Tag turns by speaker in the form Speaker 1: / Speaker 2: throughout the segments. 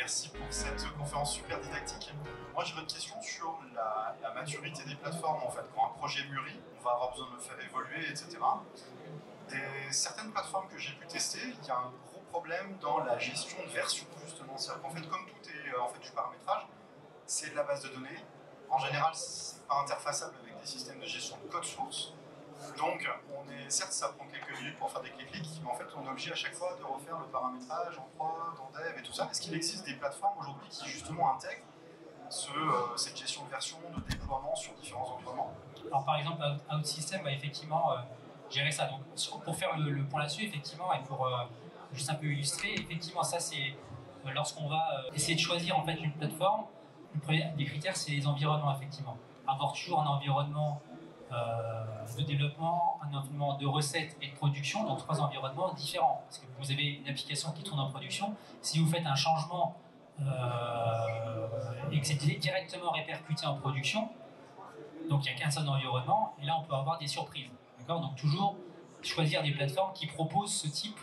Speaker 1: merci pour cette conférence super didactique. Moi j'aurais une question sur la maturité des plateformes en fait. Quand un projet mûrit, on va avoir besoin de le faire évoluer, etc. Certaines plateformes que j'ai pu tester, il y a un gros problème dans la gestion de version justement. C'est-à-dire qu'en fait comme tout est en fait du paramétrage, c'est de la base de données. En général, c'est pas interfaçable avec des systèmes de gestion de code source. Donc, certes, ça prend quelques minutes pour faire des clics, mais en fait, on est obligé à chaque fois de refaire le paramétrage en prod, en dev et tout ça. Est-ce qu'il existe des plateformes aujourd'hui qui justement intègrent cette gestion de version, de déploiement sur différents environnements?
Speaker 2: Alors, par exemple, OutSystem va effectivement gérer ça. Donc, pour faire le point là-dessus, effectivement, et pour juste un peu illustrer, effectivement, ça c'est lorsqu'on va essayer de choisir en fait une plateforme. Le premier des critères, c'est les environnements, effectivement. Avoir toujours un environnement de développement, un environnement de recettes et de production, donc 3 environnements différents. Parce que vous avez une application qui tourne en production, si vous faites un changement et que c'est directement répercuté en production, donc il n'y a qu'un seul environnement, et là on peut avoir des surprises. D'accord ? Donc toujours choisir des plateformes qui proposent ce type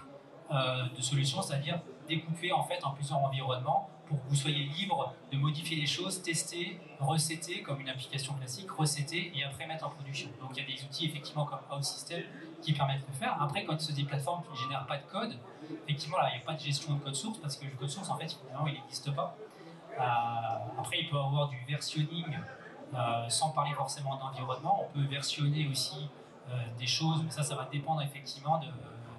Speaker 2: de solution, c'est-à-dire découper en fait en plusieurs environnements pour que vous soyez libre de modifier les choses, tester, recéter comme une application classique, recéter et après mettre en production. Donc il y a des outils effectivement comme OutSystem qui permettent de le faire. Après, quand c'est des plateformes qui ne génèrent pas de code, effectivement là il n'y a pas de gestion de code source parce que le code source en fait finalement il n'existe pas. Après il peut y avoir du versionning sans parler forcément d'environnement. On peut versionner aussi des choses, mais ça va dépendre effectivement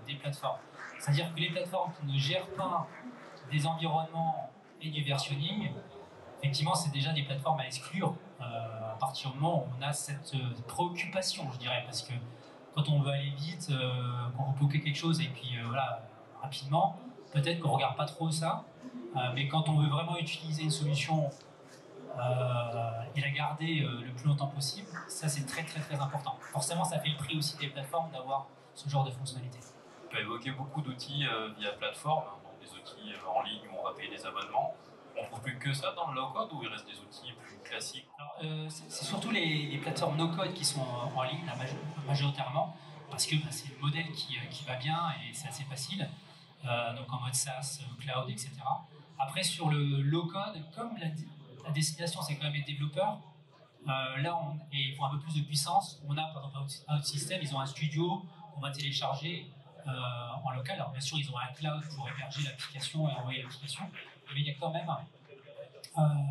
Speaker 2: des plateformes. C'est-à-dire que les plateformes qui ne gèrent pas des environnements et du versionning, effectivement, c'est déjà des plateformes à exclure à partir du moment où on a cette préoccupation, je dirais, parce que quand on veut aller vite, quand vous poquez quelque chose et puis voilà, rapidement, peut-être qu'on ne regarde pas trop ça, mais quand on veut vraiment utiliser une solution et la garder le plus longtemps possible, ça c'est très très très important. Forcément, ça fait le prix aussi des plateformes d'avoir ce genre de fonctionnalité.
Speaker 3: Tu as évoqué beaucoup d'outils via plateforme, donc des outils en ligne où on va payer des abonnements. On ne trouve plus que ça dans le low-code ou il reste des outils plus classiques?
Speaker 2: C'est surtout les plateformes no-code qui sont en ligne majoritairement, parce que c'est le modèle qui va bien et c'est assez facile, donc en mode SaaS, cloud, etc. Après sur le low-code, comme la destination c'est quand même les développeurs, là il faut un peu plus de puissance. On a par exemple OutSystem, ils ont un studio qu'on va télécharger en local. Alors bien sûr ils ont un cloud pour héberger l'application et envoyer l'application, mais il y a quand même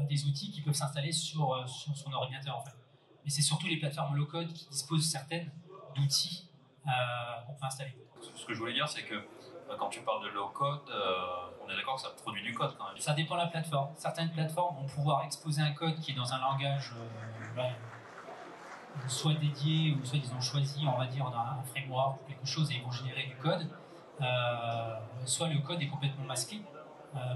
Speaker 2: des outils qui peuvent s'installer sur son ordinateur en fait. Mais c'est surtout les plateformes low-code qui disposent certaines d'outils qu'on peut installer.
Speaker 3: Ce que je voulais dire c'est que quand tu parles de low-code, on est d'accord que ça produit du code quand même.
Speaker 2: Ça dépend de la plateforme. Certaines plateformes vont pouvoir exposer un code qui est dans un langage soit dédié ou soit ils ont choisi, on va dire, un framework ou quelque chose et ils vont générer du code. Soit le code est complètement masqué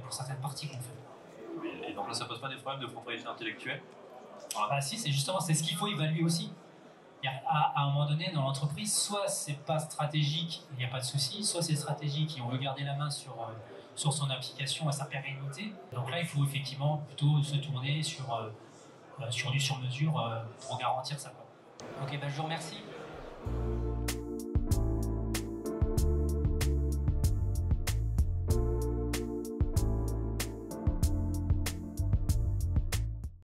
Speaker 2: pour certaines parties qu'on fait.
Speaker 3: Et donc là, ça pose pas des problèmes de propriété intellectuelle?
Speaker 2: Bah si, c'est ce qu'il faut évaluer aussi. À un moment donné, dans l'entreprise, soit c'est pas stratégique, il n'y a pas de souci, soit c'est stratégique et on veut garder la main sur son application et sa pérennité. Donc là, il faut effectivement plutôt se tourner sur du sur-mesure pour garantir ça. Ok, bah je vous remercie.